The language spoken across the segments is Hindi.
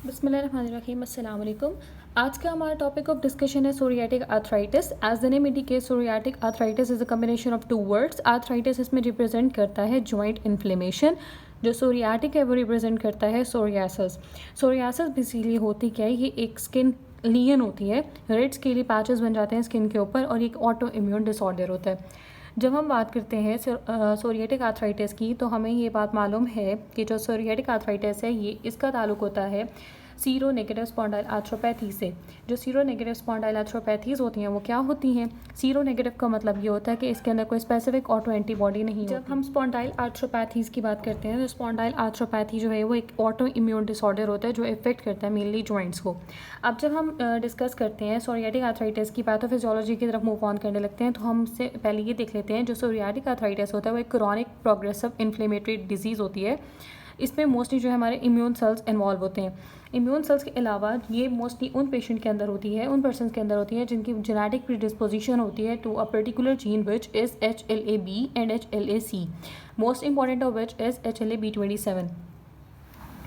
बिस्मिल्लाहिर्रहमानिर्रहीम अस्सलाम वालेकुम। आज का हमारा टॉपिक ऑफ डिस्कशन है psoriatic arthritis. As the name indicates, psoriatic arthritis is a combination of two words. Arthritis इसमें रिप्रेजेंट करता है जॉइंट इन्फ्लेमेशन। जो सोरियाटिक है वो रिप्रेजेंट करता है सोरियासिस। सोरियासिस बेसिकली होती क्या है, ये एक स्किन लीजन होती है, रेड स्केली पैचेस बन जाते हैं स्किन के ऊपर और एक ऑटो इम्यून डिसऑर्डर होता है। जब हम बात करते हैं सोरियाटिक आर्थराइटिस की, तो हमें ये बात मालूम है कि जो सोरियाटिक आर्थराइटिस है ये इसका ताल्लुक होता है सीरो नेगेटिव स्पॉन्डाइल आर्थ्रोपैथी से। जो सीरो नेगेटिव स्पॉन्डाइल आर्थ्रोपैथीज़ होती हैं वो क्या होती हैं? सीरो नेगेटिव का मतलब ये होता है कि इसके अंदर कोई स्पेसिफिक ऑटो एंटीबॉडी नहीं होती। जब हम स्पॉन्डाइल आर्थ्रोपैथीज़ की बात करते हैं तो स्पॉन्डाइल आर्थ्रोपैथी जो है वो एक ऑटो इम्यून डिसऑर्डर होता है जो इफेक्ट करता है मेनली जॉइंट्स को। अब जब हम डिस्कस करते हैं सोरियाटिक आर्थराइटिस की पैथोफिजियोलॉजी की तरफ मूव ऑन करने लगते हैं, तो हम उससे पहले ये देख लेते हैं जो सोरियाटिक आर्थराइटिस होता है वो एक क्रॉनिक प्रोग्रेसिव इन्फ्लेमेटरी डिजीज़ होती है। इसमें मोस्टली जो है हमारे इम्यून सेल्स इन्वॉल्व होते हैं। इम्यून सेल्स के अलावा ये मोस्टली उन पेशेंट के अंदर होती है, उन पर्सन के अंदर होती है जिनकी जेनेटिक प्रीडिस्पोजिशन होती है to a particular gene which is HLA-B and HLA-C, most important of which is HLA-B27।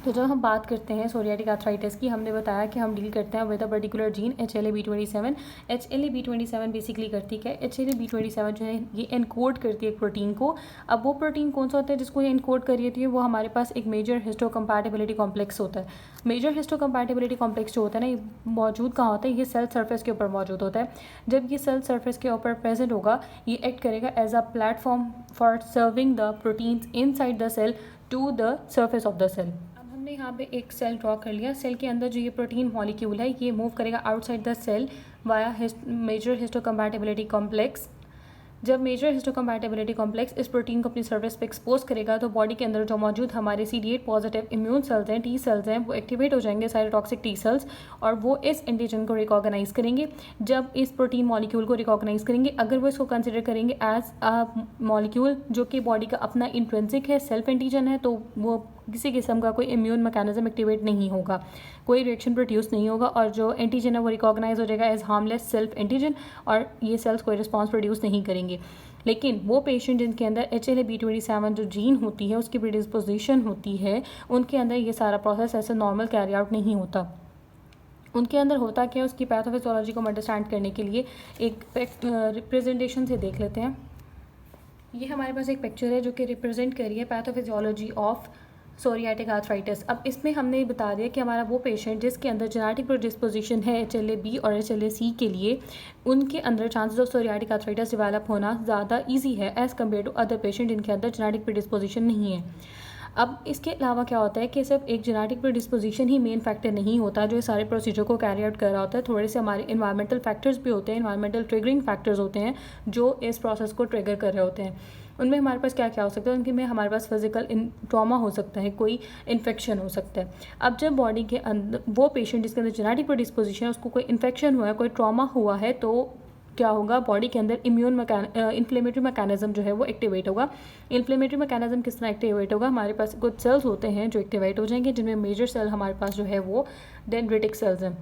तो जब हम बात करते हैं सोरियाटिक आर्थराइटिस की, हमने बताया कि हम डील करते हैं with a particular gene HLA-B27। HLA-B27 basically करती क्या है? HLA-B27 जो है ये एनकोड करती है एक प्रोटीन को। अब वो प्रोटीन कौन सा होता है जिसको ये एनकोड कर रही है? वो हमारे पास एक मेजर हिस्टोकम्पैटिबिलिटी कॉम्प्लेक्स होता है। मेजर हिस्टोकम्पैटिबिलिटी कॉम्प्लेक्स जो होता है ना, ये मौजूद कहाँ होता है? ये सेल सर्फेस के ऊपर मौजूद होता है। जब ये सेल सर्फेस के ऊपर प्रेजेंट होगा, ये एक्ट करेगा as a platform for serving the proteins inside the cell to the surface of the cell. हमने यहाँ पे एक सेल ड्रॉ कर लिया। सेल के अंदर जो ये प्रोटीन मॉलिक्यूल है ये मूव करेगा outside the cell via major histocompatibility complex. जब मेजर हिस्टोकम्पैटिबिलिटी कॉम्प्लेक्स इस प्रोटीन को अपनी सर्फेस पे एक्सपोज करेगा, तो बॉडी के अंदर जो मौजूद हमारे CD8 पॉजिटिव इम्यून सेल्स हैं, टी सेल्स हैं, वो एक्टिवेट हो जाएंगे, साइटोटॉक्सिक टी सेल्स, और वो इस एंटीजन को रिकॉग्नाइज करेंगे। जब इस प्रोटीन मॉलिक्यूल को रिकॉग्नाइज करेंगे, अगर वो इसको कंसिडर करेंगे एज अ मॉलिक्यूल जो कि बॉडी का अपना इंट्रेंसिक है, सेल्फ एंटीजन है, तो वो किसी किस्म का कोई इम्यून मैकेनिज्म एक्टिवेट नहीं होगा, कोई रिएक्शन प्रोड्यूस नहीं होगा, और जो एंटीजन है वो रिकॉग्नाइज हो जाएगा एज हार्मलेस सेल्फ एंटीजन, और ये सेल्स कोई रिस्पॉन्स प्रोड्यूस नहीं करेंगे। लेकिन वो पेशेंट जिनके अंदर HLA-B27 जो जीन होती है उसकी प्रीडिस्पोजिशन होती है, उनके अंदर ये सारा प्रोसेस ऐसे नॉर्मल कैरी आउट नहीं होता। उनके अंदर होता क्या है, उसकी पैथोफिजियोलॉजी को अंडरस्टैंड करने के लिए एक रिप्रेजेंटेशन से देख लेते हैं। ये हमारे पास एक पिक्चर है जो कि रिप्रेजेंट करी है पैथोफिजियोलॉजी ऑफ सोरियाटिक आर्थराइटिस। अब इसमें हमने बता दिया कि हमारा वो पेशेंट जिसके अंदर जेनेटिक प्रोडिस्पोजिशन है HLA-B और HLA-C के लिए, उनके अंदर chances of psoriatic arthritis develop होना ज़्यादा इजी है as compare to other patient जिनके अंदर जेनेटिक प्रीडिस्पोजिशन नहीं है। अब इसके अलावा क्या होता है कि सिर्फ एक जेनेटिक प्रीडिस्पोजिशन ही मेन फैक्टर नहीं होता जो सारे प्रोसीजर को कैरी आउट कर रहा होता है। थोड़े से हमारे इन्वायरमेंटल फैक्टर्स भी होते हैं, इन्वायरमेंटल ट्रिगरिंग फैक्टर्स होते हैं जो इस प्रोसेस को ट्रिगर कर रहे होते हैं। उनमें हमारे पास क्या क्या हो सकता है? उनके में हमारे पास फिजिकल ट्रॉमा हो सकता है, कोई इन्फेक्शन हो सकता है। अब जब बॉडी के अंदर वो पेशेंट जिसके अंदर जेनेटिक प्रीडिस्पोजिशन है उसको कोई इन्फेक्शन हुआ है, कोई ट्रॉमा हुआ है, तो क्या होगा? बॉडी के अंदर इन्फ्लेमेटरी मैकेनिज्म जो है वो एक्टिवेट होगा। इन्फ्लेमेटरी मैकेनिज्म किस तरह एक्टिवेट होगा? हमारे पास कुछ सेल्स होते हैं जो एक्टिवेट हो जाएंगे, जिनमें मेजर सेल हमारे पास जो है वो डेंड्रिटिक सेल्स हैं।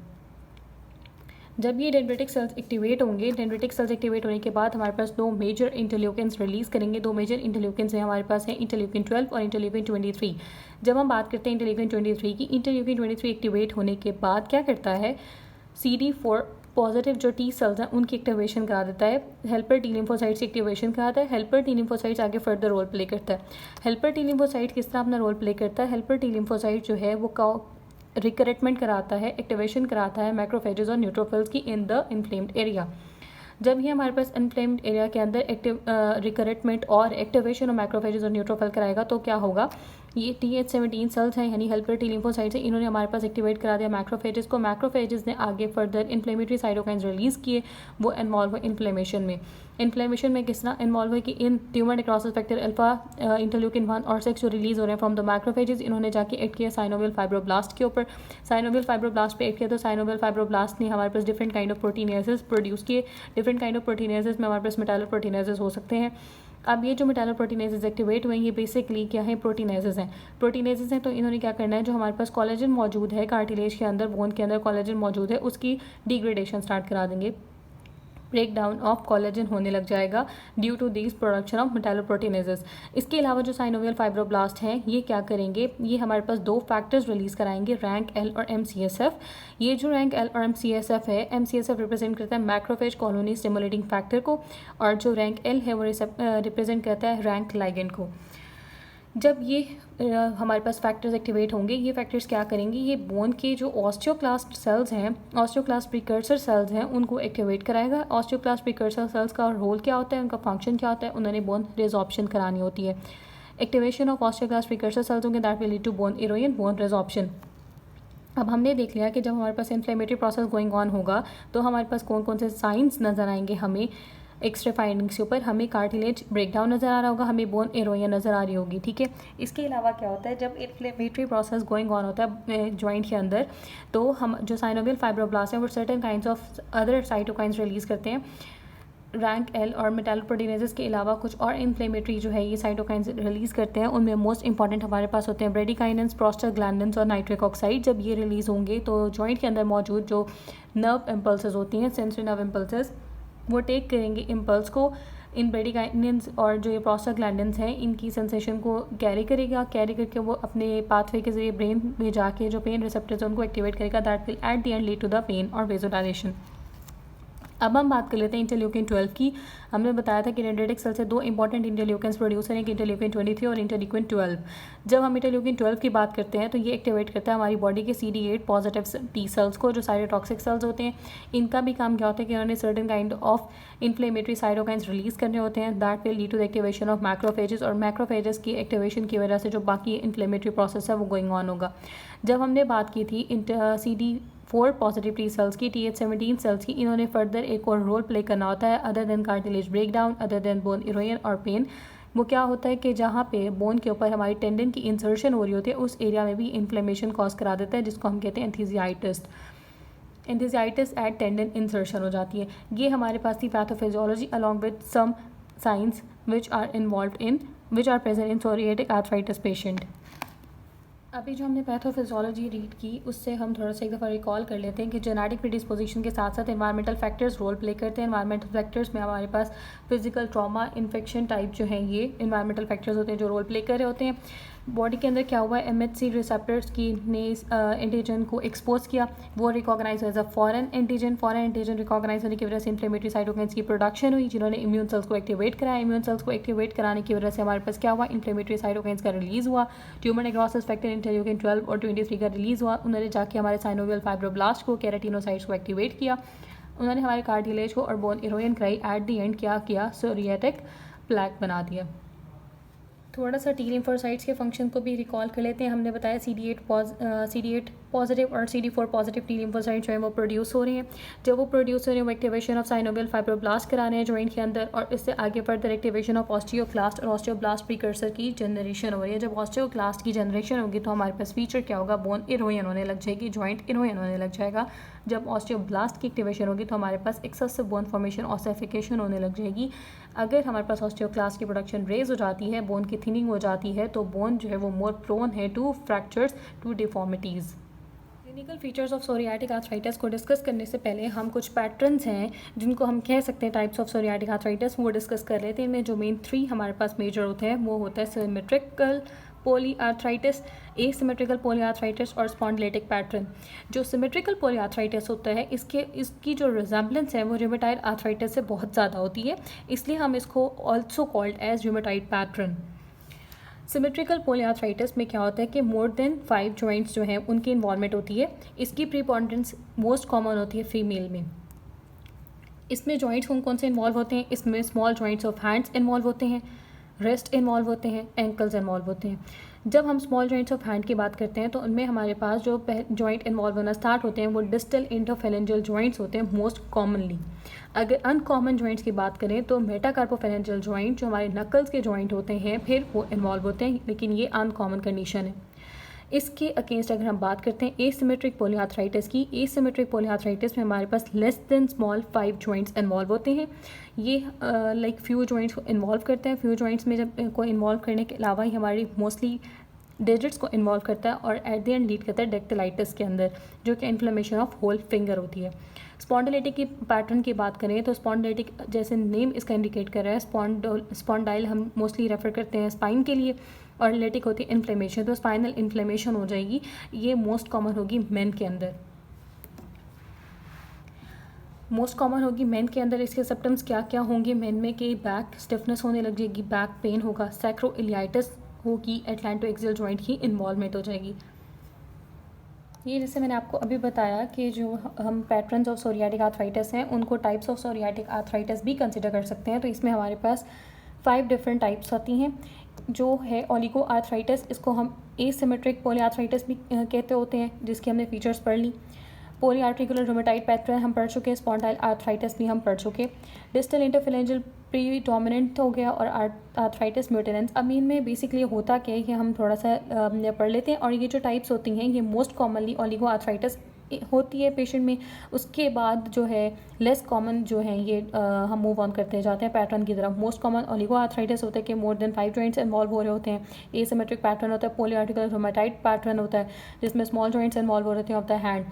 जब ये डेंड्रिटिक सेल्स एक्टिवेट होंगे, डेंड्रिटिक सेल्स एक्टिवेट होने के बाद हमारे पास दो मेजर इंटरल्यूकिन्स रिलीज़ करेंगे। दो मेजर इंटरल्यूकिन्स हैं हमारे पास, हैं इंटरल्यूकिन 12 और इंटरल्यूकिन 23। जब हम बात करते हैं इंटरल्यूकिन 23 की, इंटरल्यूकिन 23 एक्टिवेट होने के बाद क्या करता है? CD4 पॉजिटिव जो टी सेल्स हैं उनकी एक्टिवेशन करा देता है, हेल्पर टी लिम्फोसाइट्स की एक्टिवेशन कराता है। हेल्पर टी लिम्फोसाइट्स आगे फर्दर रोल प्ले करता है। हेल्पर टी लिम्फोसाइट किस तरह अपना रोल प्ले करता है? हेल्पर टी लिम्फोसाइट जो है वो रिक्रूटमेंट कराता है, एक्टिवेशन कराता है मैक्रोफेजेस और न्यूट्रोफिल्स की इन द इन्फ्लेम्ड एरिया। जब ये हमारे पास इन्फ्लेम्ड एरिया के अंदर रिक्रूटमेंट और एक्टिवेशन और मैक्रोफेजेस और न्यूट्रोफिल कराएगा, तो क्या होगा? ये TH17 सेल्स हैं यानी हेल्पर टी लिम्फोसाइट्स हैं, इन्होंने हमारे पास एक्टिवेट करा दिया मैक्रोफेजेस को। मैक्रोफेजेस ने आगे फर्दर इन्फ्लेमेटरी साइटोकाइंस रिलीज़ किए, वो इन्वॉल्व हुए इन्फ्लेमेशन में। इन्फ्लेमेशन में किस तरह इन्वॉल्व हुए कि इन tumour necrosis factor alpha, interleukin 1 और 6 जो रिलीज़ हो रहे हैं फ्रॉम द मैक्रोफेजेस, इन्होंने जाके एक्ट किया साइनोवियल फाइब्रोब्लास्ट के ऊपर। साइनोवियल फाइब्रोब्लास्ट पे एक्ट किया तो साइनोवियल फाइब्रोब्लास्ट ने हमारे पास डिफरेंट काइंड ऑफ प्रोटीनेसेस प्रोड्यूस किए। डिफरेंट काइंड ऑफ प्रोटीनेसेस में हमारे पास मेटालो प्रोटीनेसेस हो सकते हैं। अब ये जो मेटालो प्रोटीनेसेस एक्टिवेट हुए हैं, ये बेसिकली क्या है? प्रोटीनेसेस हैं। प्रोटीनेसेस हैं तो इन्होंने क्या करना है, जो हमारे पास कोलेजन मौजूद है कार्टिलेज के अंदर, बोन के अंदर कोलेजन मौजूद है, उसकी डिग्रेडेशन स्टार्ट करा देंगे। ब्रेक डाउन ऑफ कोलेजन होने लग जाएगा due to this production of metalloproteinases. इसके अलावा जो साइनोवियल फाइब्रोब्लास्ट हैं ये क्या करेंगे, ये हमारे पास दो फैक्टर्स रिलीज़ कराएंगे, रैंक एल और MCSF। ये जो रैंक एल और MCSF है, MCSF रिप्रेजेंट करता है मैक्रोफेज कॉलोनी स्टिमुलेटिंग फैक्टर को, और जो रैंक एल है वो रिप्रेजेंट करता है रैंक लाइगेंड को। जब ये हमारे पास फैक्टर्स एक्टिवेट होंगे, ये फैक्टर्स क्या करेंगे, ये बोन के जो ऑस्टियोक्लास्ट सेल्स हैं, ऑस्टियोक्लास्ट प्रिकर्सर सेल्स हैं, उनको एक्टिवेट कराएगा। ऑस्टियोक्लास्ट प्रिकर्सर सेल्स का रोल क्या होता है, उनका फंक्शन क्या होता है, उन्होंने बोन रिजॉर्प्शन करानी होती है। Activation of osteoclast precursor cells होंगे that will lead to bone erosion, bone resorption. अब हमने देख लिया कि जब हमारे पास इन्फ्लेमेटरी प्रोसेस गोइंग ऑन होगा तो हमारे पास कौन कौन से साइंस नज़र आएंगे हमें एक्सरे फाइंडिंग्स के ऊपर। हमें कार्टिलेज ब्रेकडाउन नज़र आ रहा होगा, हमें बोन एरोजन नज़र आ रही होगी, ठीक है। इसके अलावा क्या होता है, जब इन्फ्लेमेटरी प्रोसेस गोइंग ऑन होता है जॉइंट के अंदर, तो हम जो साइनोवियल फाइब्रोब्लास्ट हैं वो certain kinds of other cytokines release करते हैं। रैंक एल और मेटालोप्रोटीनेजेस के अलावा कुछ और इन्फ्लेमेटरी जो है ये साइटोकाइंस रिलीज़ करते हैं। उनमें मोस्ट इंपॉर्टेंट हमारे पास होते हैं ब्रेडिकाइनेंस, प्रोस्टाग्लैंडिन्स और नाइट्रिक ऑक्साइड। जब ये रिलीज़ होंगे तो जॉइंट के अंदर मौजूद जो नर्व इम्पल्सेस होती हैं, सेंसरी नर्व इम्पल्सेस, वो टेक करेंगे इम्पल्स को, इन ब्रेडिकाइनेंस और जो ये प्रोस्टाग्लैंडिन्स हैं इनकी सेंसेशन को कैरी करेगा, कैरी करके वो अपने पाथवे के जरिए ब्रेन में जाके जो पेन रिसेप्टर्स हैं उनको एक्टिवेट करेगा, that will at the end lead to the pain और वेजोडाइलेशन। अब हम बात कर लेते हैं इंटरल्यूकिन 12 की। हमने बताया था कि डेंड्रिटिक सेल से दो इंपॉर्टेंट इंटरल्यूकिन्स प्रोड्यूस हैं, इंटरल्यूकिन 23 और इंटरल्यूकिन 12। जब हम इंटरल्यूकिन 12 की बात करते हैं तो ये एक्टिवेट करता है हमारी बॉडी के CD8 पॉजिटिव टी सेल्स को, जो साइटोटॉक्सिक सेल्स होते हैं। इनका भी काम क्या होता है कि उन्होंने certain kind of inflammatory cytokines release करने होते हैं, that will lead to the activation of macrophages, और मैक्रोफेजेस की एक्टिवेशन की वजह से जो बाकी इन्फ्लेमेटरी प्रोसेस है वो गोइंग ऑन होगा। जब हमने बात की थी CD4 पॉजिटिव टी सेल्स की, TH17 सेल्स की, इन्होंने फर्दर एक और रोल प्ले करना होता है other than cartilage breakdown, other than bone erosion और पेन। वो क्या होता है कि जहाँ पे बोन के ऊपर हमारी टेंडन की इंसर्शन हो रही होती है उस एरिया में भी इन्फ्लेमेशन कॉज करा देता है, जिसको हम कहते हैं enthesitis. Enthesitis at tendon insertion हो जाती है। ये हमारे पास थी pathophysiology along with some science which are present in psoriatic arthritis patient. अभी जो हमने पैथोफिजियोलॉजी रीड की उससे हम थोड़ा सा एक दफ़ा रिकॉल कर लेते हैं कि जेनेटिक प्रीडिस्पोजिशन के साथ साथ एनवायरमेंटल फैक्टर्स रोल प्ले करते हैं। एनवायरमेंटल फैक्टर्स में हमारे पास फिजिकल ट्रॉमा, इन्फेक्शन टाइप जो हैं ये एनवायरमेंटल फैक्टर्स होते हैं जो रोल प्ले कर रहे होते हैं। बॉडी के अंदर क्या हुआ है, MHC रिसेप्टर्स की ने एंटीजन को एक्सपोज किया, वो recognise as a foreign antigen recognise होने की वजह से इन्फ्लेमेटरी साइटोकाइंस की प्रोडक्शन हुई, जिन्होंने इम्यून सेल्स को एक्टिवेट कराया। इम्यून सेल्स को एक्टिवेट कराने की वजह से हमारे पास क्या हुआ, इन्फ्लेमेटरी साइटोकाइंस का रिलीज़ हुआ। ट्यूमर नेक्रोसिस फैक्टर इंटरल्यूकिन 12 और 23 का रिलीज़ हुआ। उन्होंने जाके हमारे साइनोवियल फाइब्रोब्लास्ट को, केराटिनोसाइट्स को एक्टिवेट किया। उन्होंने हमारे कार्टिलेज को और बोन इरोजन कराई। एट दी एंड क्या किया, सोरियाटिक प्लैक बना दिया। थोड़ा सा टी लिम्फोसाइट्स के फंक्शन को भी रिकॉल कर लेते हैं। हमने बताया CD8 पॉजिटिव और CD4 पॉजिटिव टी लिम्फोसाइट जो है वो प्रोड्यूस हो रहे हैं। जब वो प्रोड्यूस हो रहे हैं वो एक्टिवेशन ऑफ साइनोवियल फाइब्रोब्लास्ट करा रहे हैं जॉइंट के अंदर, और इससे आगे फर्दर एक्टिवेशन ऑफ ऑस्टियोक्लास्ट और ऑस्टियोब्लास्ट प्रीकर्सर की जनरेशन हो रही है। जब ऑस्टियोक्लास्ट की जनरेशन होगी तो हमारे पास फीचर क्या होगा, बोन इरोजन होने लग जाएगी, जॉइंट इरोजन होने लग जाएगा। जब ऑस्टियोब्लास्ट की एक्टिवेशन होगी तो हमारे पास एक्सेसिव बोन फॉर्मेशन, ऑसिफिकेशन होने लग जाएगी। अगर हमारे पास ऑस्टियोक्लास्ट की प्रोडक्शन रेज हो जाती है, बोन की थिनिंग हो जाती है, तो बोन जो है वो मोर प्रोन है to fractures, to deformities. Clinical features of psoriatic arthritis को डिस्कस करने से पहले हम कुछ पैटर्न्स हैं जिनको हम कह सकते हैं टाइप्स ऑफ सोरियाटिक आर्थराइटिस, वो डिस्कस कर लेते हैं। इनमें जो मेन 3 हमारे पास मेजर होते हैं वो होता है सिमेट्रिकल पोलीआर्थराइटिस, एसिमेट्रिकल पोलीआर्थराइटिस और स्पॉन्डिलोटिक पैटर्न। जो सिमेट्रिकल पोलीआर्थराइटिस होता है इसकी जो रिजेम्बलेंस है वो रूमेटॉइड आर्थराइटिस से बहुत ज़्यादा होती है, इसलिए हम इसको also called as rheumatoid pattern. Symmetrical polyarthritis में क्या होता है कि मोर देन 5 जॉइंट्स जो हैं उनकी इन्वॉल्वमेंट होती है। इसकी प्रीपोनेंस मोस्ट कॉमन होती है फीमेल में। इसमें जॉइंट्स कौन कौन से इन्वॉल्व होते हैं, इसमें small joints of hands involve होते हैं, रेस्ट इन्वॉल्व होते हैं, एंकल्स इन्वॉल्व होते हैं। जब हम स्मॉल जॉइंट्स ऑफ हैंड की बात करते हैं तो उनमें हमारे पास जो जॉइंट इन्वॉल्व होना स्टार्ट होते हैं वो डिस्टल इंटरफेरेंजियल जॉइंट्स होते हैं मोस्ट कॉमनली। अगर अनकॉमन जॉइंट्स की बात करें तो मेटाकार्पोफेरेंजियल जॉइंट जो हमारे नकल्स के जॉइंट होते हैं फिर वो इन्वॉल्व होते हैं, लेकिन ये अनकॉमन कंडीशन है। इसके अगेंस्ट अगर हम बात करते हैं एसिमेट्रिक पोलीआर्थराइटिस की, एसिमेट्रिक पोलीआर्थराइटिस में हमारे पास less than small 5 joints involve होते हैं। ये लाइक फ्यू जॉइंट्स को इन्वॉल्व करते हैं। फ्यू जॉइंट्स में जब को इन्वॉल्व करने के अलावा ही हमारी मोस्टली डिजिट्स को इन्वॉल्व करता है और एट द एंड लीड करता है डेक्टिलाइटिस के अंदर, जो कि इन्फ्लेमेशन ऑफ होल फिंगर होती है। स्पॉन्डिलिटिक की पैटर्न की बात करें तो स्पॉन्डिलिटिक जैसे नेम इसका इंडिकेट कर रहा है, स्पॉन्डाइल हम मोस्टली रेफर करते हैं स्पाइन के लिए, और लिटिक होती है इन्फ्लेमेशन, तो स्पाइनल इन्फ्लेमेशन हो जाएगी। ये मोस्ट कॉमन होगी मेन के अंदर। मोस्ट कॉमन होगी मेन के अंदर। इसके सिम्टम्स क्या क्या होंगे मेन में कि बैक स्टिफनेस होने लग जाएगी, बैक पेन होगा, सैक्रोइलियाइटिस होगी, एटलांटोएक्सियल जॉइंट की इन्वॉल्वमेंट हो जाएगी। ये जैसे मैंने आपको अभी बताया कि जो हम पैटर्न्स ऑफ सोरियाटिक आर्थराइटिस हैं उनको टाइप्स ऑफ सोरियाटिक आर्थराइटिस भी कंसिडर कर सकते हैं। तो इसमें हमारे पास 5 डिफरेंट टाइप्स आती हैं। जो है ओलिगो आर्थराइटिस, इसको हम एसिमेट्रिक पॉलीआर्थराइटिस भी कहते होते हैं, जिसकी हमने फीचर्स पढ़ ली। पोली आर्टिकुलर रोमेटाइड पैटर्न हम पढ़ चुके हैं, स्पॉन्डाइल आर्थराइटिस भी हम पढ़ चुके। डिस्टल इंटरफेरेंजियल प्रीडोमिनेंट हो गया और आर्थराइटिस म्यूटेरेंस। अब इनमें बेसिकली होता क्या है कि हम थोड़ा सा पढ़ लेते हैं। और ये जो टाइप्स होती हैं ये मोस्ट कॉमनली ओलिगो आर्थराइटिस होती है पेशेंट में। उसके बाद जो है लेस कॉमन जो है ये हम मूव ऑन करते जाते हैं पैटर्न की तरफ। मोस्ट कॉमन ओलिगो आर्थराइटिस होता है कि मोर देन 5 जॉइंट्स इन्वॉल्व हो रहे होते हैं। एसिमेट्रिक पैटर्न होता है। पोली आर्टिकुलर रोमेटाइड पैटर्न होता है जिसमें स्मॉल जॉइंट्स इन्वॉल्व हो रहे हैं ऑफ द हैंड।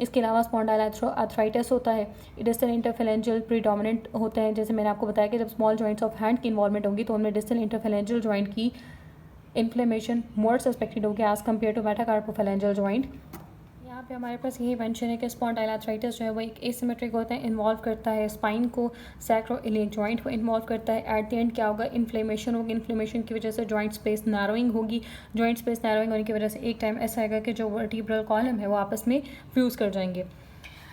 इसके अलावा स्पॉन्डाइल आर्थराइटिस होता है। डिस्टल इंटरफेरेंजियल प्रीडोमिनेंट होते हैं, जैसे मैंने आपको बताया कि जब स्मॉल जॉइंट्स ऑफ हैंड की इन्वॉल्वमेंट होगी तो उनमें डिस्टल इंटरफेरेंजियल जॉइंट की इन्फ्लेमेशन मोर सस्पेक्टेड होगी एज कम्पेयर टू मेटाकार्पोफेरेंजियल जॉइंट। यहाँ पे हमारे पास यही मेंशन है कि स्पॉन्डाइल आर्थराइटिस जो है वो एक एसिमेट्रिक होता है, इन्वॉल्व करता है स्पाइन को, सैक्रोइलियक जॉइंट को इन्वॉल्व करता है। एट द एंड क्या होगा, इन्फ्लेमेशन होगी। इन्फ्लेमेशन की वजह से जॉइंट स्पेस नैरोइंग होगी। जॉइंट स्पेस नैरोइंग होने की वजह से एक टाइम ऐसा आएगा कि जो वर्टिब्रल कॉलम है वो आपस में फ्यूज़ कर जाएंगे।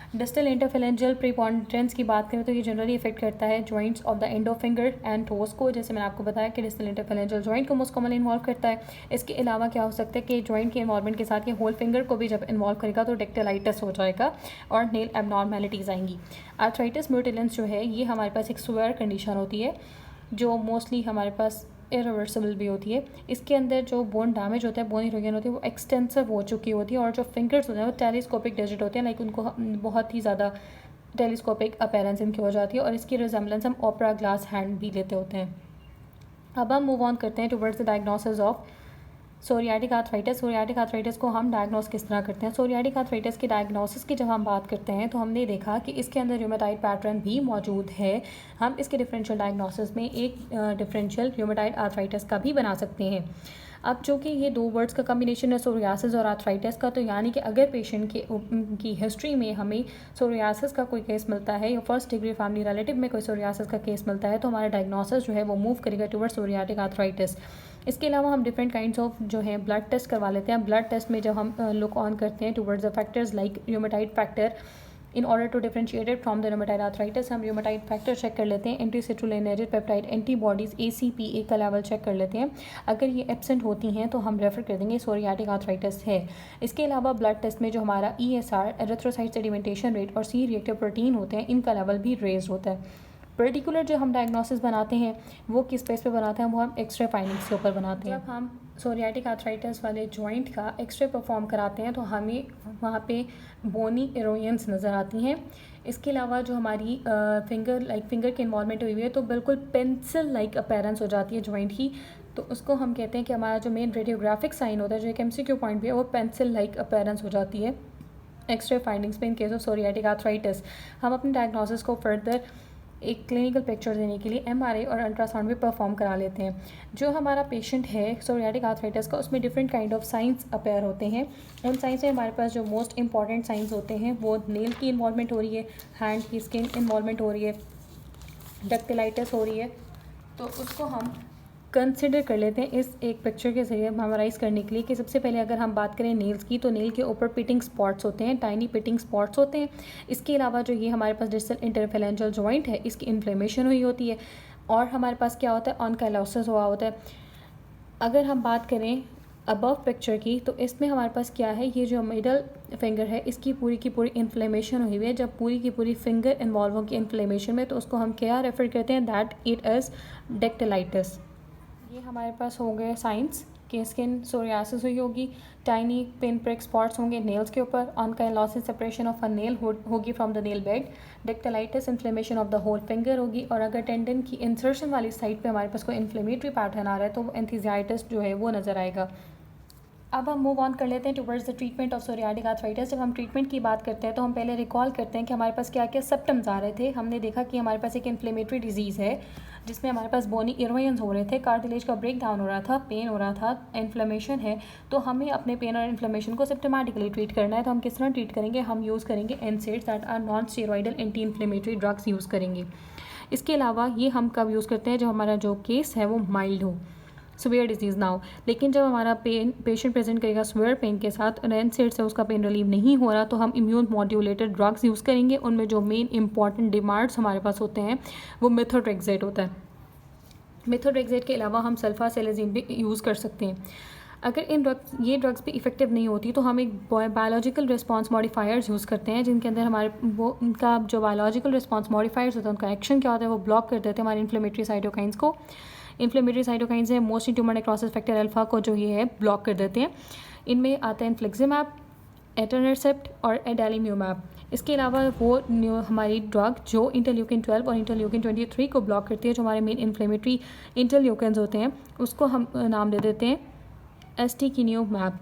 डिस्टल इंटरफेरेंजियल प्रीपोंडेंस की बात करें तो ये जनरली इफेक्ट करता है joints of the end of finger and toes को, जैसे मैंने आपको बताया कि डिस्टल इंटरफेरेंजियल जॉइंट को मोस्ट कॉमनली इन्वॉल्व करता है। इसके अलावा क्या हो सकता है कि जॉइंट के इन्वॉल्वमेंट के साथ ये होल फिंगर को भी जब इन्वॉल्व करेगा तो डेक्टिलाइटिस हो जाएगा और नेल एबनॉर्मेलिटीज़ आएंगी। आर्थराइटिस म्यूटिलेंस जो है ये हमारे पास एक सुवेयर कंडीशन होती है जो मोस्टली हमारे पास इरिवर्सिबल भी होती है। इसके अंदर जो बोन डैमेज होता है, बोन इरोजन होती है, वो एक्सटेंसिव हो चुकी होती है और जो फिंगर्स होते हैं वो टेलीस्कोपिक डिजिट होते हैं, लाइक उनको बहुत ही ज़्यादा टेलीस्कोपिक अपीयरेंस इनकी हो जाती है और इसकी रिजेम्बलेंस हम ओपेरा ग्लास हैंड भी लेते होते हैं। अब हम मूव ऑन करते हैं towards the diagnosis of psoriatic arthritis. Psoriatic arthritis को हम डायग्नोस किस तरह करते हैं? सोरियाटिक आर्थराइटिस की डायग्नोसिस की जब हम बात करते हैं तो हमने देखा कि इसके अंदर र्यूमेटाइड पैटर्न भी मौजूद है। हम इसके डिफरेंशियल डायग्नोसिस में एक डिफरेंशियल र्यूमेटाइड आर्थराइटिस का भी बना सकते हैं। अब चूँकि ये 2 वर्ड्स का कम्बिनेशन है सोरियासिस और आर्थराइटिस का, तो यानी कि अगर पेशेंट की हिस्ट्री में हमें सोरियासिस का कोई केस मिलता है या फर्स्ट डिग्री फैमिली रिलेटिव में कोई सोरियासिस का केस मिलता है तो हमारा डायग्नोसिस जो है वो मूव करेगा टुवर्ड्स सोरियाटिक आर्थराइटिस। इसके अलावा हम डिफरेंट काइंड्स ऑफ जो है ब्लड टेस्ट करवा लेते हैं। ब्लड टेस्ट में जब हम लुक ऑन करते हैं towards the factors like rheumatoid factor, in order to differentiate it from the rheumatoid arthritis हम र्यूमेटाइड फैक्टर चेक कर लेते हैं। एंटीसिट्रुलिनर्जिक पेप्टाइड एंटीबॉडीज़ ACPA का लेवल चेक कर लेते हैं। अगर ये एब्सेंट होती हैं तो हम रेफर कर देंगे सोरियाटिक आर्थराइटिस है। इसके अलावा ब्लड टेस्ट में जो हमारा ESR एरिथ्रोसाइट सेडिमेंटेशन रेट और C रिएक्टिव प्रोटीन होते हैं, इनका लेवल भी रेज होता है। पर्टिकुलर जो हम डायग्नोसिस बनाते हैं वो किस बेस पे बनाते हैं? वो हम एक्सरे फाइंडिंग्स के ऊपर बनाते हैं। जब हम सोरियाटिक आर्थराइटिस वाले जॉइंट का एक्सरे परफॉर्म कराते हैं तो हमें वहाँ पे बोनी इरोजन्स नज़र आती हैं। इसके अलावा जो हमारी फिंगर की इन्वॉल्वमेंट हुई है तो बिल्कुल पेंसिल लाइक अपीयरेंस हो जाती है जॉइंट की, तो उसको हम कहते हैं कि हमारा जो मेन रेडियोग्राफिक साइन होता है जो एक MCQ पॉइंट भी है वो पेंसिल लाइक अपीयरेंस हो जाती है एक्सरे फाइंडिंग्स पे in case of psoriatic arthritis. हम अपने डायग्नोसिस को फर्दर एक क्लिनिकल पिक्चर देने के लिए MRI और अल्ट्रासाउंड भी परफॉर्म करा लेते हैं। जो हमारा पेशेंट है सोरियाटिक आर्थराइटिस का उसमें different kind of science appear होते हैं। उन साइंस में हमारे पास जो मोस्ट इंपॉर्टेंट साइंस होते हैं वो नेल की इन्वॉल्वमेंट हो रही है, हैंड की स्किन इन्वॉल्वमेंट हो रही है, डेक्टिलाइटिस हो रही है, तो उसको हम कंसिडर कर लेते हैं इस एक पिक्चर के जरिए मेमोराइज़ करने के लिए कि सबसे पहले अगर हम बात करें नेल्स की तो नेल के ऊपर पिटिंग स्पॉट्स होते हैं, टाइनी पिटिंग स्पॉट्स होते हैं। इसके अलावा जो ये हमारे पास डिस्टल इंटरफेरेंजियल जॉइंट है इसकी इन्फ्लेमेशन हुई होती है और हमारे पास क्या होता है, ऑनकाइलोसिस हुआ होता है। अगर हम बात करें अबव पिक्चर की तो इसमें हमारे पास क्या है, ये जो मिडल फिंगर है इसकी पूरी की पूरी इन्फ्लेमेशन हुई हुई है। जब पूरी की पूरी फिंगर इन्वॉल्व होगी इन्फ्लेमेशन में तो उसको हम क्या रेफर करते हैं, दैट इट इज़ डेक्टिलाइटिस। ये हमारे पास हो गए साइंस कि स्किन सोरियासिस हुई होगी, टाइनी पिन प्रिक स्पॉट्स होंगे नेल्स के ऊपर, onycholysis separation of a nail होगी from the nail bed, dactylitis inflammation of the whole finger होगी और अगर टेंडन की इंसर्शन वाली साइड पे हमारे पास कोई इन्फ्लेमेटरी पैटर्न आ रहा है तो एंथीजाइटिस जो है वो नज़र आएगा। अब हम मूव ऑन कर लेते हैं towards the treatment of psoriatic arthritis. जब हम ट्रीटमेंट की बात करते हैं तो हम पहले रिकॉल करते हैं कि हमारे पास क्या क्या सिम्टम्स आ रहे थे। हमने देखा कि हमारे पास एक इन्फ्लेमेटरी डिजीज़ है जिसमें हमारे पास बोनी इरोजन्स हो रहे थे, कार्टिलेज का ब्रेक डाउन हो रहा था, पेन हो रहा था, इन्फ्लेमेशन है। तो हमें अपने पेन और इन्फ्लेमेशन को सिम्टोमेटिकली ट्रीट करना है। तो हम किस तरह ट्रीट करेंगे? हम यूज़ करेंगे NSAIDs that are non steroidal anti inflammatory drugs use करेंगे। इसके अलावा ये हम कब यूज़ करते हैं? जब हमारा जो केस है वो माइल्ड हो, सीवियर डिजीज़ ना हो। लेकिन जब हमारा पेशेंट प्रेजेंट करेगा सीवियर पेन के साथ, NSAID से उसका पेन रिलीव नहीं हो रहा, तो हम इम्यून मॉड्यूलेटेड ड्रग्स यूज़ करेंगे। उनमें जो मेन इंपॉर्टेंट डिमांड्स हमारे पास होते हैं वो मेथोट्रेक्सेट होता है। मेथोट्रेक्सेट के अलावा हम सल्फासेलेजिन भी यूज़ कर सकते हैं। अगर ये ड्रग्स भी इफेक्टिव नहीं होती तो हम एक बायोलॉजिकल रिस्पांस मॉडिफायर्स यूज़ करते हैं, जिनके अंदर हमारे वो उनका जो बायोलॉजिकल रिस्पांस मॉडिफायर्स होता है उनका एक्शन क्या होता है? वो ब्लॉक कर देते हैं हमारे इन्फ्लेमेटरी साइटोकाइंस को। इन्फ्लेमेटरी साइटोकाइंस है mostly tumour necrosis factor alpha को जो ये है ब्लॉक कर देते हैं। इनमें आता है इन्फ्लिक्सिमैब, एटरसेप्ट और एडालीम्यूमैब। इसके अलावा वो हमारी ड्रग जो इंटरल्यूकिन 12 और इंटरल्यूकिन 23 को ब्लॉक करती है, जो हमारे मेन इन्फ्लेमेटरी इंटरल्यूकिन्स होते हैं, उसको हम नाम दे देते हैं एस्टिकिनियोमैब।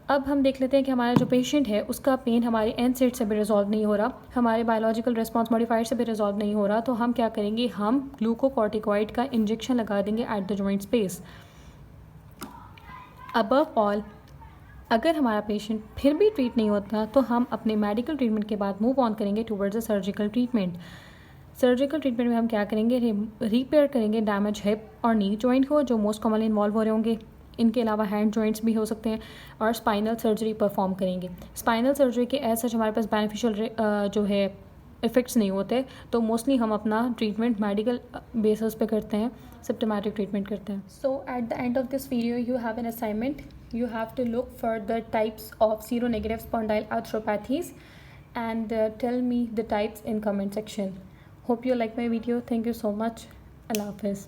अब हम देख लेते हैं कि हमारा जो पेशेंट है उसका पेन हमारे NSAID से भी रिजॉल्व नहीं हो रहा, हमारे बायोलॉजिकल रिस्पांस मॉडिफायर से भी रिजॉल्व नहीं हो रहा। तो हम क्या करेंगे? हम ग्लूकोकॉर्टिकॉइड का इंजेक्शन लगा देंगे at the joint space. Above all, अगर हमारा पेशेंट फिर भी ट्रीट नहीं होता तो हम अपने मेडिकल ट्रीटमेंट के बाद मूव ऑन करेंगे towards the surgical treatment. Surgical treatment में हम क्या करेंगे? रिपेयर करेंगे डैमेज हिप और नी जॉइंट को, जो मोस्ट कॉमनली इन्वॉल्व हो रहे होंगे। इनके अलावा हैंड जॉइंट्स भी हो सकते हैं, और स्पाइनल सर्जरी परफॉर्म करेंगे। स्पाइनल सर्जरी के एज सच हमारे पास बेनिफिशियल जो है इफ़ेक्ट्स नहीं होते, तो मोस्टली हम अपना ट्रीटमेंट मेडिकल बेसिस पे करते हैं, सिम्टोमेटिक ट्रीटमेंट करते हैं। So at the end of this video you have an assignment, you have to look for the types of seronegative spondyloarthropathies and tell me the types in comment section. Hope you like my video. Thank you so much. Allah Hafiz.